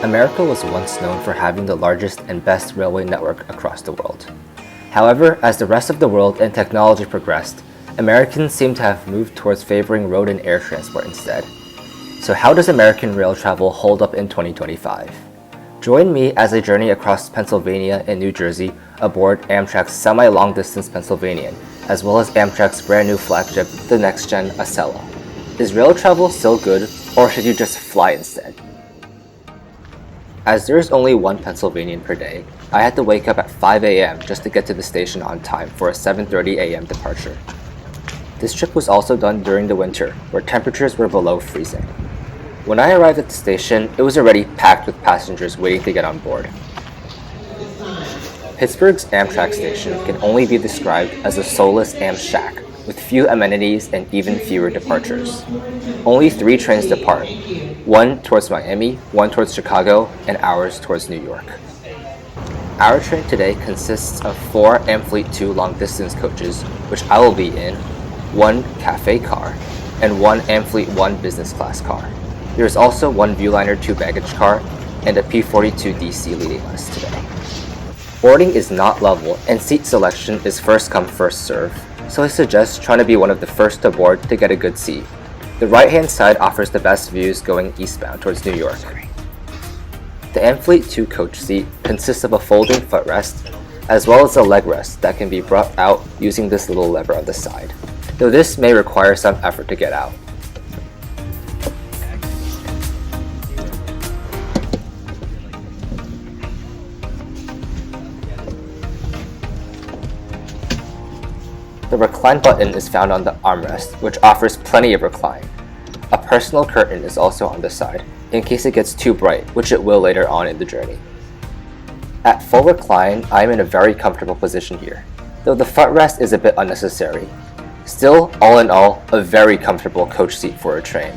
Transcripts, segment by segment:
America was once known for having the largest and best railway network across the world. However, as the rest of the world and technology progressed, Americans seem to have moved towards favoring road and air transport instead. So how does American rail travel hold up in 2025? Join me as I journey across Pennsylvania and New Jersey aboard Amtrak's semi-long distance Pennsylvanian, as well as Amtrak's brand new flagship, the NextGen Acela. Is rail travel still good, or should you just fly instead? As there is only one Pennsylvanian per day, I had to wake up at 5 a.m. just to get to the station on time for a 7:30 a.m. departure. This trip was also done during the winter, where temperatures were below freezing. When I arrived at the station, it was already packed with passengers waiting to get on board. Pittsburgh's Amtrak station can only be described as a soulless am shack, with few amenities and even fewer departures. Only 3 trains depart, one towards Miami, one towards Chicago, and ours towards New York. Our train today consists of 4 Amfleet II long-distance coaches, which I will be in, 1 cafe car, and 1 Amfleet I business class car. There is also 1 Viewliner 2 baggage car and a P42 DC leading us today. Boarding is not level and seat selection is first come first serve, so I suggest trying to be one of the first to board to get a good seat. The right-hand side offers the best views going eastbound towards New York. The Amfleet II coach seat consists of a folding footrest, as well as a leg rest that can be brought out using this little lever on the side, though this may require some effort to get out. The recline button is found on the armrest, which offers plenty of recline. A personal curtain is also on the side, in case it gets too bright, which it will later on in the journey. At full recline, I am in a very comfortable position here, though the footrest is a bit unnecessary. Still, all in all, a very comfortable coach seat for a train.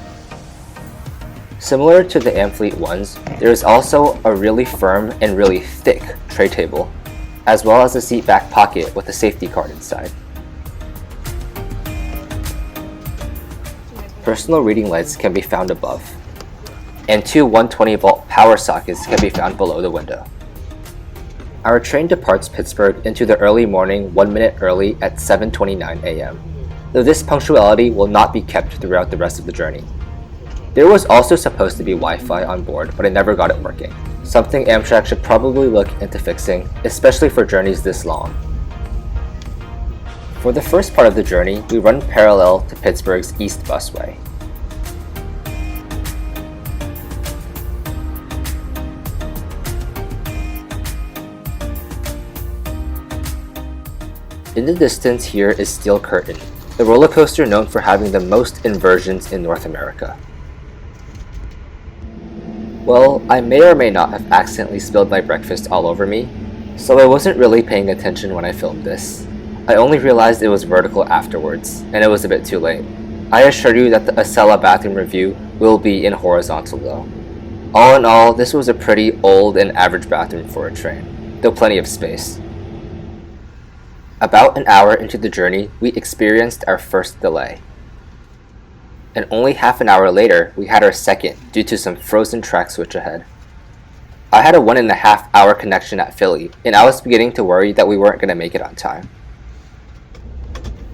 Similar to the Amfleet ones, there is also a really firm and really thick tray table, as well as a seat back pocket with a safety card inside. Personal reading lights can be found above, and 2 120-volt power sockets can be found below the window. Our train departs Pittsburgh into the early morning 1 minute early at 7:29 a.m., though this punctuality will not be kept throughout the rest of the journey. There was also supposed to be Wi-Fi on board, but I never got it working, something Amtrak should probably look into fixing, especially for journeys this long. For the first part of the journey, we run parallel to Pittsburgh's East Busway. In the distance here is Steel Curtain, the roller coaster known for having the most inversions in North America. Well, I may or may not have accidentally spilled my breakfast all over me, so I wasn't really paying attention when I filmed this. I only realized it was vertical afterwards, and it was a bit too late. I assure you that the Acela bathroom review will be in horizontal though. All in all, this was a pretty old and average bathroom for a train, though plenty of space. About an hour into the journey, we experienced our first delay. And only half an hour later, we had our second due to some frozen track switch ahead. I had a 1.5 hour connection at Philly, and I was beginning to worry that we weren't going to make it on time.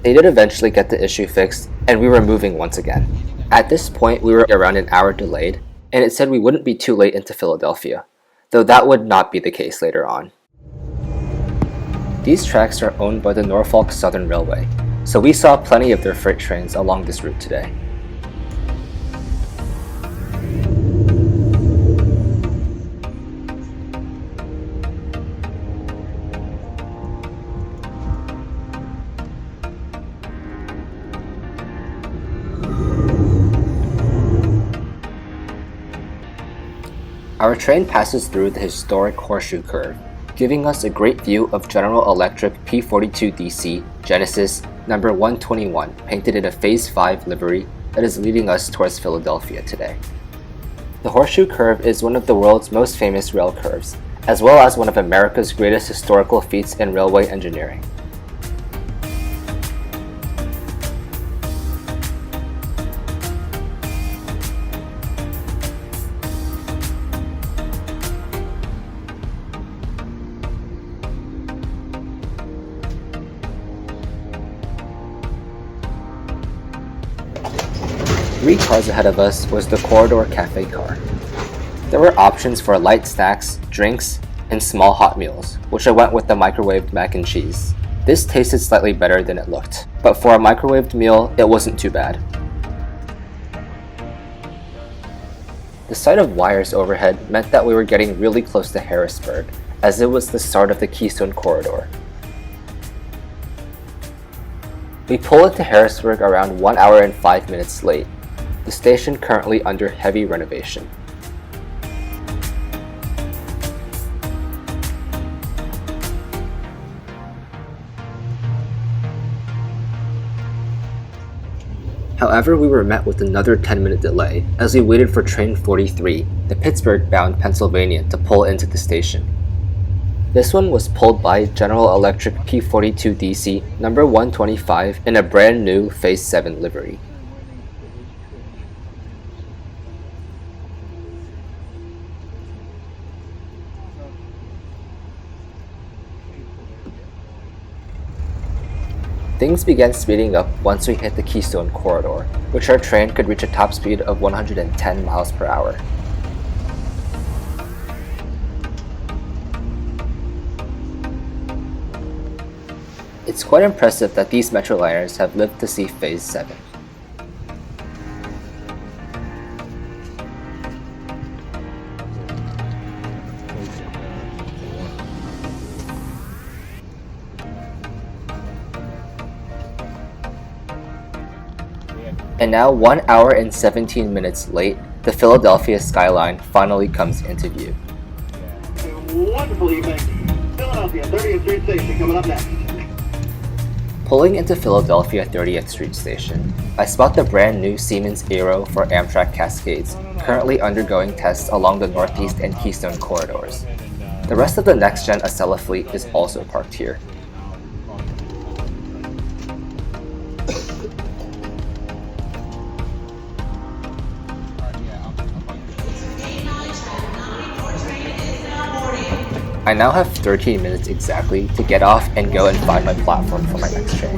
They did eventually get the issue fixed, and we were moving once again. At this point, we were around an hour delayed, and it said we wouldn't be too late into Philadelphia, though that would not be the case later on. These tracks are owned by the Norfolk Southern Railway, so we saw plenty of their freight trains along this route today. Our train passes through the historic Horseshoe Curve, giving us a great view of General Electric P42 DC Genesis number 121 painted in a Phase 5 livery that is leading us towards Philadelphia today. The Horseshoe Curve is one of the world's most famous rail curves, as well as one of America's greatest historical feats in railway engineering. 3 cars ahead of us was the Corridor Cafe car. There were options for light snacks, drinks, and small hot meals, which I went with the microwaved mac and cheese. This tasted slightly better than it looked, but for a microwaved meal, it wasn't too bad. The sight of wires overhead meant that we were getting really close to Harrisburg, as it was the start of the Keystone Corridor. We pull into Harrisburg around 1 hour and 5 minutes late, the station currently under heavy renovation. However, we were met with another 10-minute delay as we waited for train 43, the Pittsburgh-bound Pennsylvanian, to pull into the station. This one was pulled by General Electric P42DC number 125 in a brand new Phase 7 livery. Things began speeding up once we hit the Keystone Corridor, which our train could reach a top speed of 110 miles per hour. It's quite impressive that these Metroliners have lived to see Phase 7. And now 1 hour and 17 minutes late, the Philadelphia skyline finally comes into view. Wonderful evening. Philadelphia 30th Street Station coming up next. Pulling into Philadelphia 30th Street Station, I spot the brand new Siemens Aero for Amtrak Cascades, currently undergoing tests along the Northeast and Keystone corridors. The rest of the NextGen Acela fleet is also parked here. I now have 13 minutes exactly to get off and go and find my platform for my next train.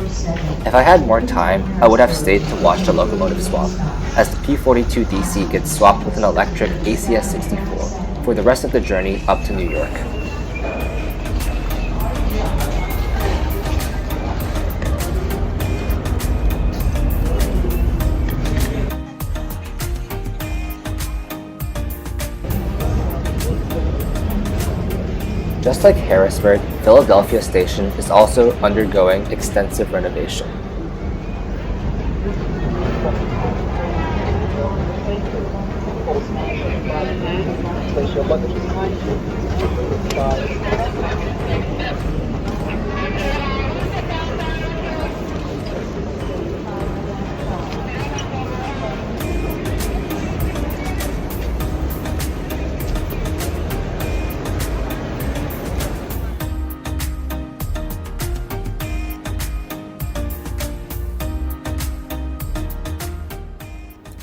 If I had more time, I would have stayed to watch the locomotive swap, as the P42DC gets swapped with an electric ACS-64 for the rest of the journey up to New York. Just like Harrisburg, Philadelphia Station is also undergoing extensive renovation.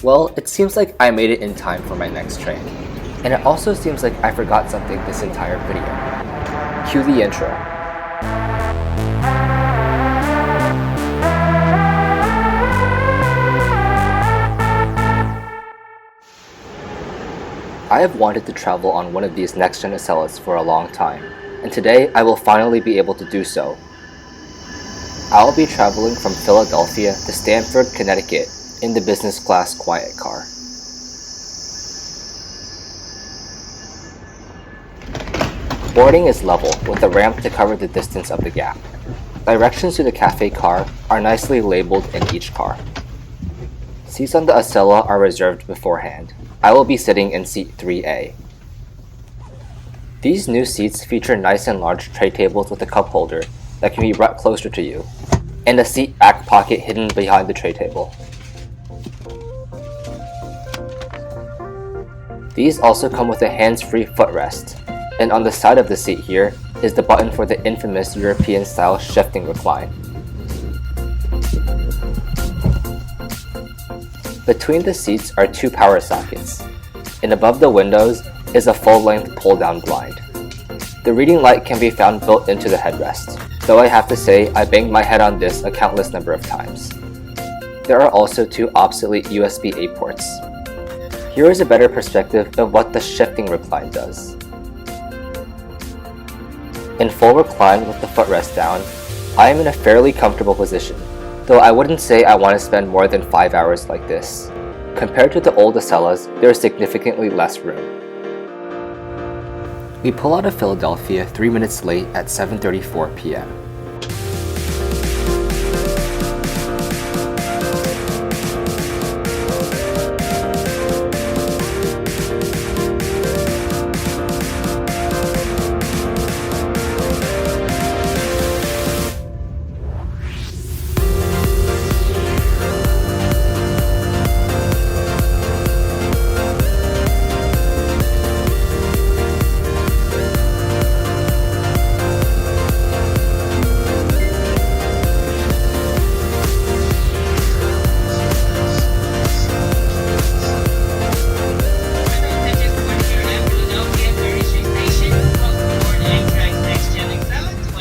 Well, it seems like I made it in time for my next train. And it also seems like I forgot something this entire video. Cue the intro. I have wanted to travel on one of these NextGen Acelas for a long time, and today I will finally be able to do so. I will be traveling from Philadelphia to Stamford, Connecticut, in the business class quiet car. Boarding is level with a ramp to cover the distance of the gap. Directions to the cafe car are nicely labeled in each car. Seats on the Acela are reserved beforehand. I will be sitting in seat 3A. These new seats feature nice and large tray tables with a cup holder that can be brought closer to you, and a seat back pocket hidden behind the tray table. These also come with a hands-free footrest, and on the side of the seat here is the button for the infamous European-style shifting recline. Between the seats are 2 power sockets, and above the windows is a full-length pull-down blind. The reading light can be found built into the headrest, though I have to say I banged my head on this a countless number of times. there are also two obsolete USB-A ports. Here is a better perspective of what the shifting recline does. In full recline with the footrest down, I am in a fairly comfortable position, though I wouldn't say I want to spend more than 5 hours like this. Compared to the old Acelas, there is significantly less room. We pull out of Philadelphia 3 minutes late at 7:34 p.m.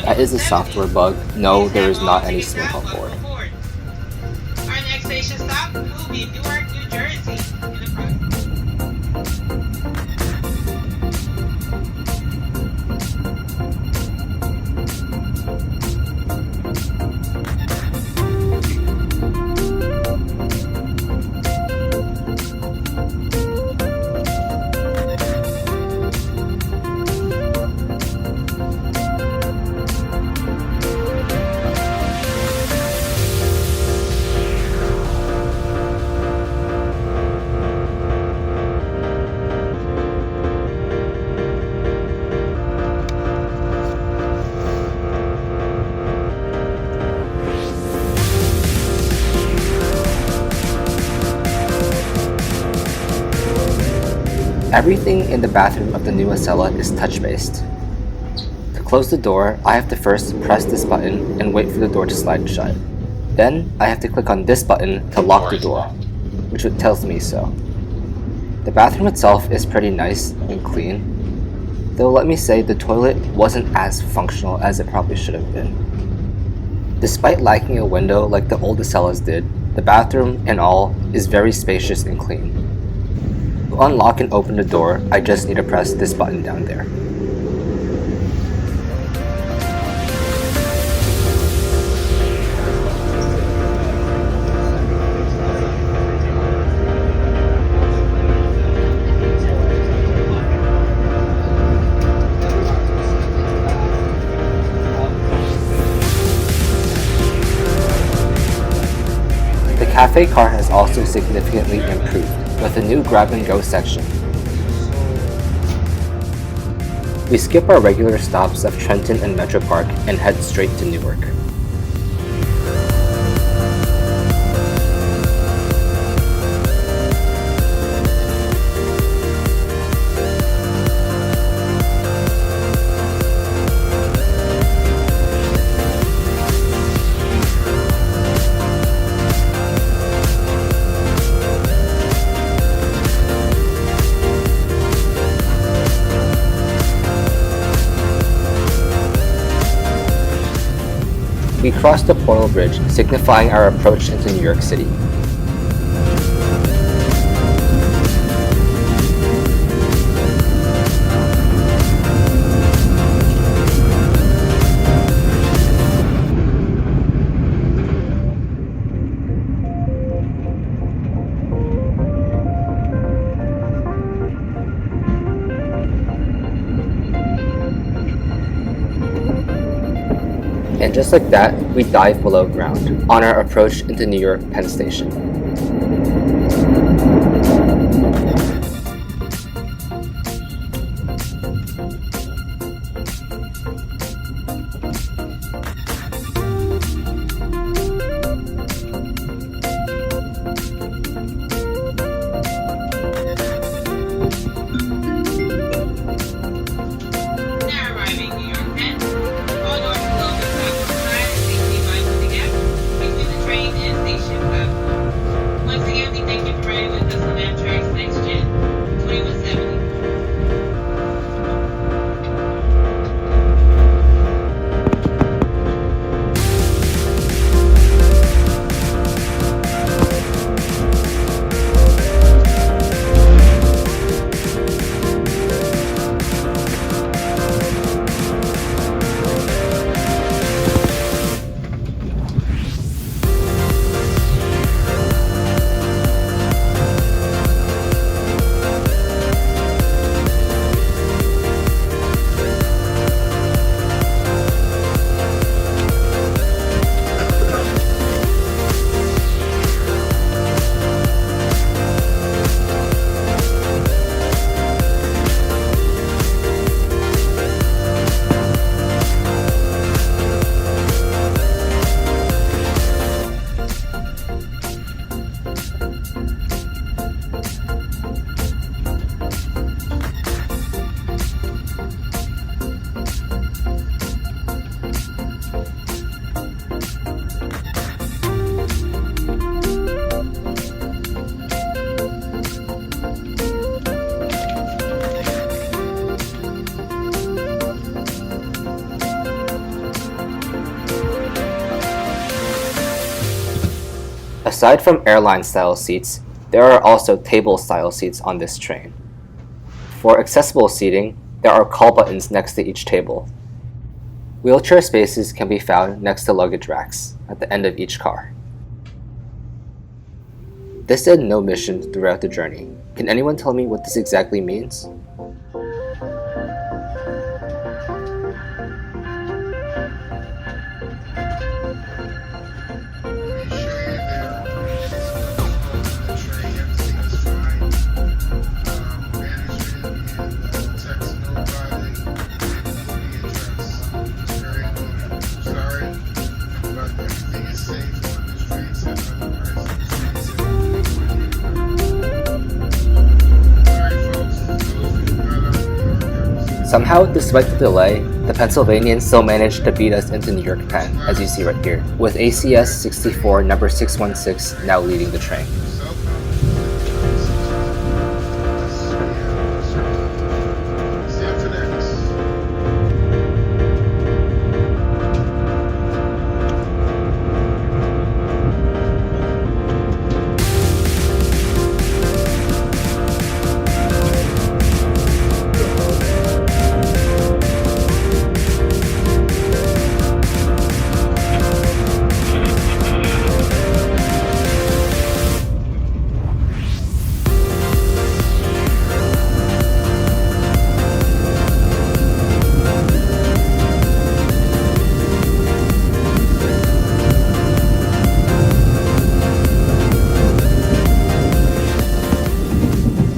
That is a software bug. No, there is not any smoke on board. Our next station stop will be Newark, New Jersey. Everything in the bathroom of the new Acela is touch-based. To close the door, I have to first press this button and wait for the door to slide shut. Then, I have to click on this button to lock the door, which tells me so. The bathroom itself is pretty nice and clean, though let me say the toilet wasn't as functional as it probably should have been. Despite lacking a window like the old Acelas did, the bathroom and all is very spacious and clean. To unlock and open the door, I just need to press this button down there. The cafe car has also significantly improved, with a new grab-and-go section. We skip our regular stops of Trenton and Metro Park and head straight to Newark. We cross the Portal Bridge, signifying our approach into New York City. And just like that, we dive below ground on our approach into New York Penn Station. Now arriving New York Penn. All doors closed on the platform side and please be mindful of the gap between the train and station platform. Aside from airline-style seats, there are also table-style seats on this train. For accessible seating, there are call buttons next to each table. Wheelchair spaces can be found next to luggage racks at the end of each car. This said no mission throughout the journey. Can anyone tell me what this exactly means? Somehow, despite the delay, the Pennsylvanian still managed to beat us into New York Penn, as you see right here, with ACS 64 number 616 now leading the train.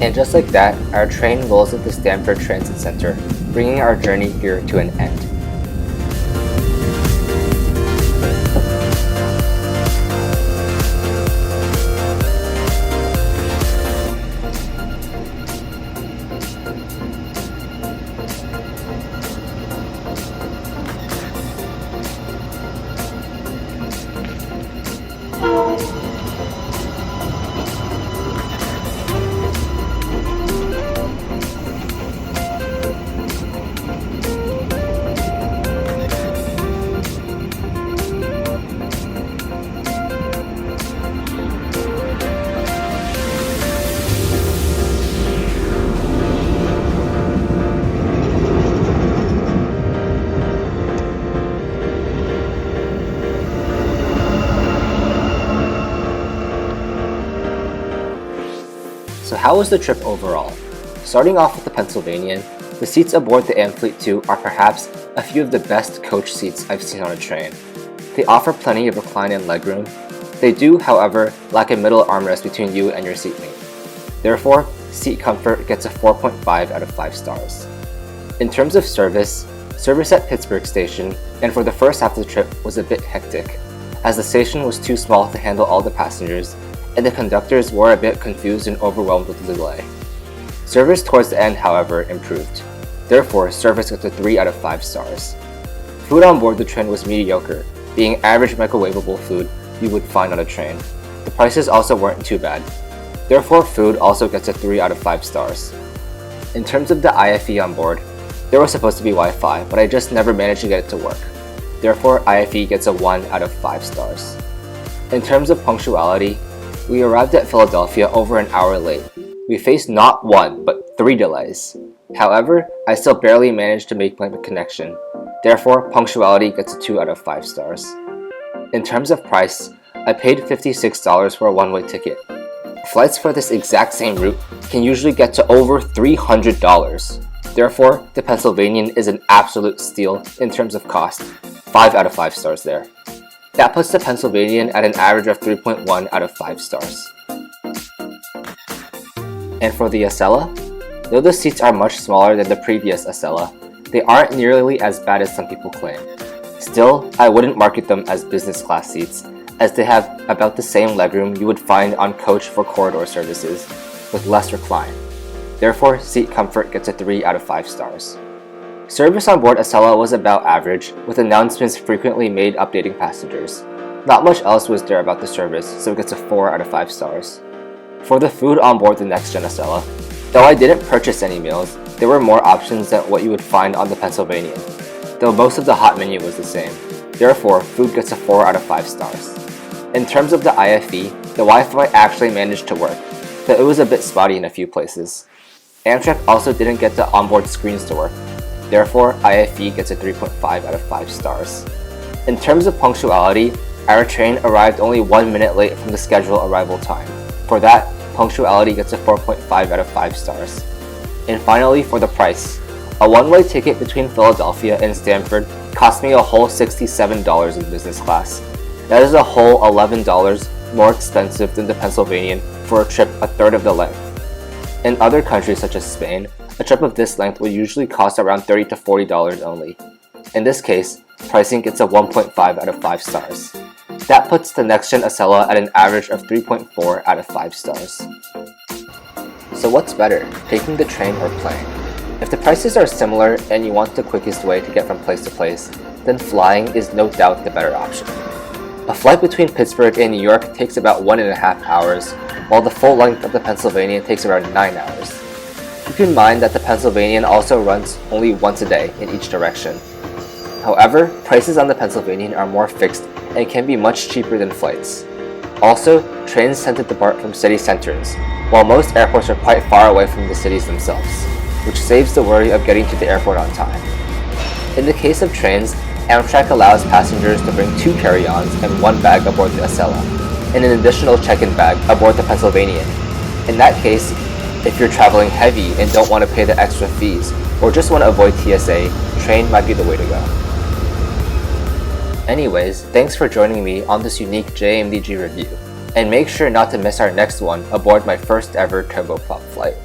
And just like that, our train rolls at the Stamford Transit Center, bringing our journey here to an end. So how was the trip overall? Starting off with the Pennsylvanian, the seats aboard the Amfleet II are perhaps a few of the best coach seats I've seen on a train. They offer plenty of recline and legroom. They do, however, lack a middle armrest between you and your seatmate. Therefore, seat comfort gets a 4.5 out of 5 stars. In terms of service at Pittsburgh station, and for the first half of the trip, was a bit hectic, as the station was too small to handle all the passengers, and the conductors were a bit confused and overwhelmed with the delay. Service towards the end, however, improved. Therefore, service gets a 3 out of 5 stars. Food on board the train was mediocre, being average microwavable food you would find on a train. The prices also weren't too bad. Therefore, food also gets a 3 out of 5 stars. In terms of the IFE on board, there was supposed to be Wi-Fi, but I just never managed to get it to work. Therefore, IFE gets a 1 out of 5 stars. In terms of punctuality, we arrived at Philadelphia over an hour late. We faced not 1, but 3 delays. However, I still barely managed to make my connection. Therefore, punctuality gets a 2 out of 5 stars. In terms of price, I paid $56 for a one-way ticket. Flights for this exact same route can usually get to over $300. Therefore, the Pennsylvanian is an absolute steal in terms of cost. 5 out of 5 stars there. That puts the Pennsylvanian at an average of 3.1 out of 5 stars. And for the Acela, though the seats are much smaller than the previous Acela, they aren't nearly as bad as some people claim. Still, I wouldn't market them as business class seats, as they have about the same legroom you would find on coach for corridor services, with less recline. Therefore, seat comfort gets a 3 out of 5 stars. Service on board Acela was about average, with announcements frequently made updating passengers. Not much else was there about the service, so it gets a 4 out of 5 stars. For the food on board the NextGen Acela, though I didn't purchase any meals, there were more options than what you would find on the Pennsylvanian, though most of the hot menu was the same. Therefore, food gets a 4 out of 5 stars. In terms of the IFE, The Wi-Fi actually managed to work, but it was a bit spotty in a few places. Amtrak also didn't get the onboard screens to work, therefore IFE gets a 3.5 out of 5 stars. In terms of punctuality, our train arrived only 1 minute late from the scheduled arrival time. For that, punctuality gets a 4.5 out of 5 stars. And finally, for the price. A one-way ticket between Philadelphia and Stamford cost me a whole $67 in business class. That is a whole $11 more expensive than the Pennsylvanian for a trip a third of the length. In other countries such as Spain, a trip of this length would usually cost around $30 to $40 only. In this case, pricing gets a 1.5 out of 5 stars. That puts the NextGen Acela at an average of 3.4 out of 5 stars. So what's better, taking the train or plane? If the prices are similar and you want the quickest way to get from place to place, then flying is no doubt the better option. A flight between Pittsburgh and New York takes about 1.5 hours, while the full length of the Pennsylvanian takes around 9 hours. Keep in mind that the Pennsylvanian also runs only once a day in each direction. However, prices on the Pennsylvanian are more fixed and can be much cheaper than flights. Also, trains tend to depart from city centers, while most airports are quite far away from the cities themselves, which saves the worry of getting to the airport on time. In the case of trains, Amtrak allows passengers to bring 2 carry-ons and 1 bag aboard the Acela, and an additional check-in bag aboard the Pennsylvanian. In that case, if you're traveling heavy and don't want to pay the extra fees, or just want to avoid TSA, train might be the way to go. Anyways, thanks for joining me on this unique JAaMDG review, and make sure not to miss our next one aboard my first ever turboprop flight.